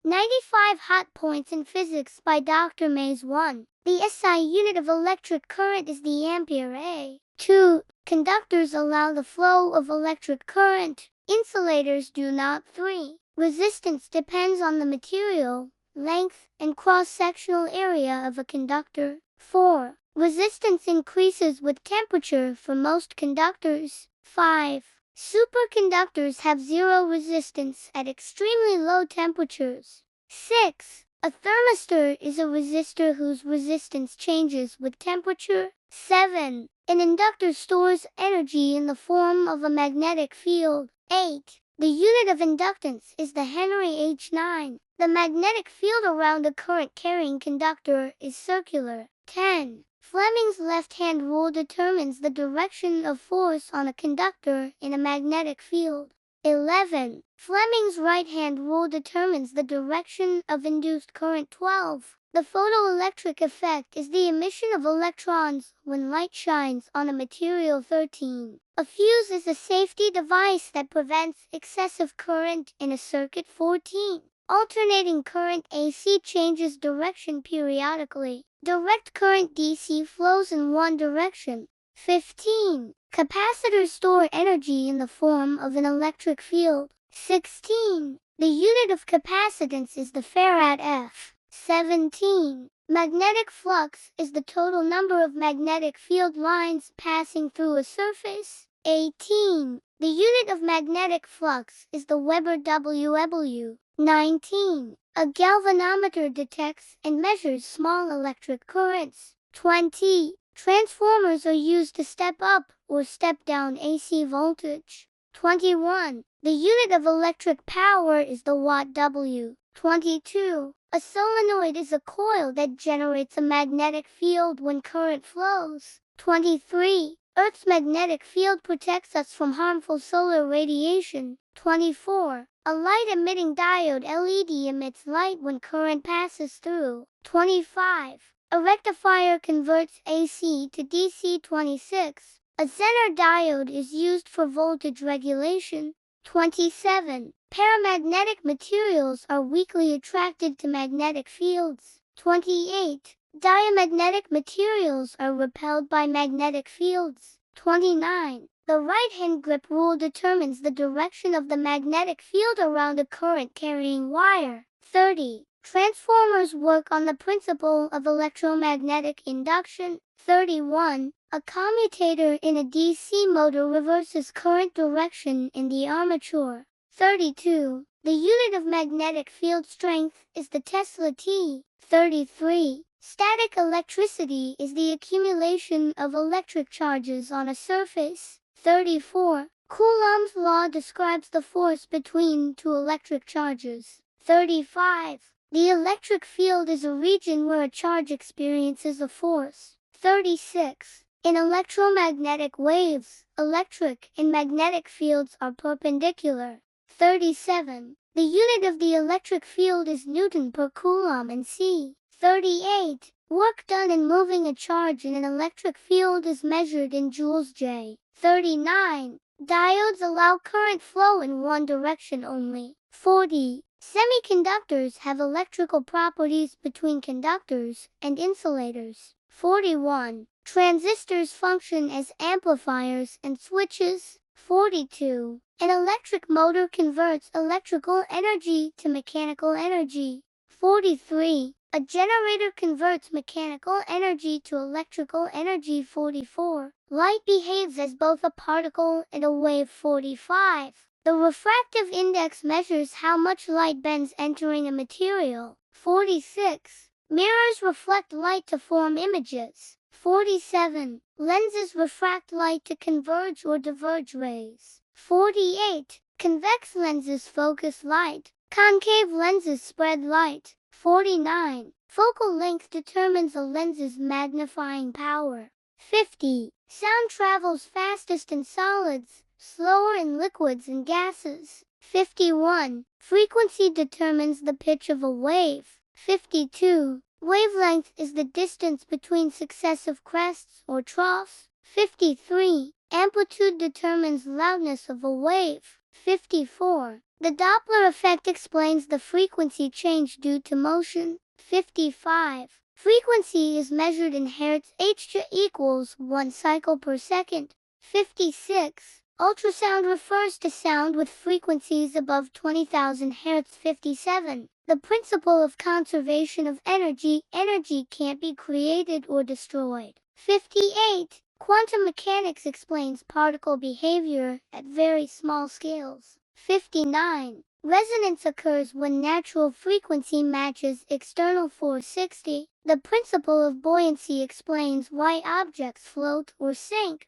95 Hot Points in Physics by Dr. Mays. 1. The SI unit of electric current is the ampere A. 2. Conductors allow the flow of electric current. Insulators do not. 3. Resistance depends on the material, length, and cross-sectional area of a conductor. 4. Resistance increases with temperature for most conductors. 5. Superconductors have zero resistance at extremely low temperatures. 6. A thermistor is a resistor whose resistance changes with temperature. 7. An inductor stores energy in the form of a magnetic field. 8. The unit of inductance is the Henry H9. The magnetic field around a current-carrying conductor is circular. 10. Fleming's left-hand rule determines the direction of force on a conductor in a magnetic field. 11. Fleming's right-hand rule determines the direction of induced current. 12. The photoelectric effect is the emission of electrons when light shines on a material. 13. A fuse is a safety device that prevents excessive current in a circuit. 14. Alternating current AC changes direction periodically. Direct current DC flows in one direction. 15. Capacitors store energy in the form of an electric field. 16. The unit of capacitance is the farad F. 17. Magnetic flux is the total number of magnetic field lines passing through a surface. 18. The unit of magnetic flux is the Weber WW. 19. A galvanometer detects and measures small electric currents. 20. Transformers are used to step up or step down AC voltage. 21. The unit of electric power is the watt W. 22. A solenoid is a coil that generates a magnetic field when current flows. 23. Earth's magnetic field protects us from harmful solar radiation. 24. A light-emitting diode LED emits light when current passes through. 25. A rectifier converts AC to DC. 26. A Zener diode is used for voltage regulation. 27. Paramagnetic materials are weakly attracted to magnetic fields. 28. Diamagnetic materials are repelled by magnetic fields. 29. The right-hand grip rule determines the direction of the magnetic field around a current-carrying wire. 30. Transformers work on the principle of electromagnetic induction. 31. A commutator in a DC motor reverses current direction in the armature. 32. The unit of magnetic field strength is the Tesla T. 33. Static electricity is the accumulation of electric charges on a surface. 34. Coulomb's law describes the force between two electric charges. 35. The electric field is a region where a charge experiences a force. 36. In electromagnetic waves, electric and magnetic fields are perpendicular. 37. The unit of the electric field is Newton per Coulomb and c. 38. Work done in moving a charge in an electric field is measured in joules J. 39. Diodes allow current flow in one direction only. 40. Semiconductors have electrical properties between conductors and insulators. 41. Transistors function as amplifiers and switches. 42. An electric motor converts electrical energy to mechanical energy. 43. A generator converts mechanical energy to electrical energy. 44. Light behaves as both a particle and a wave. 45. The refractive index measures how much light bends entering a material. 46. Mirrors reflect light to form images. 47. Lenses refract light to converge or diverge rays. 48. Convex lenses focus light. Concave lenses spread light. 49. Focal length determines a lens's magnifying power. 50. Sound travels fastest in solids, slower in liquids and gases. 51. Frequency determines the pitch of a wave. 52. Wavelength is the distance between successive crests or troughs. 53. Amplitude determines loudness of a wave. 54. The Doppler effect explains the frequency change due to motion. 55. Frequency is measured in hertz. Hj equals 1 cycle per second. 56. Ultrasound refers to sound with frequencies above 20,000 Hz. 57. The principle of conservation of energy. Energy can't be created or destroyed. 58. Quantum mechanics explains particle behavior at very small scales. 59. Resonance occurs when natural frequency matches external force. 60. The principle of buoyancy explains why objects float or sink.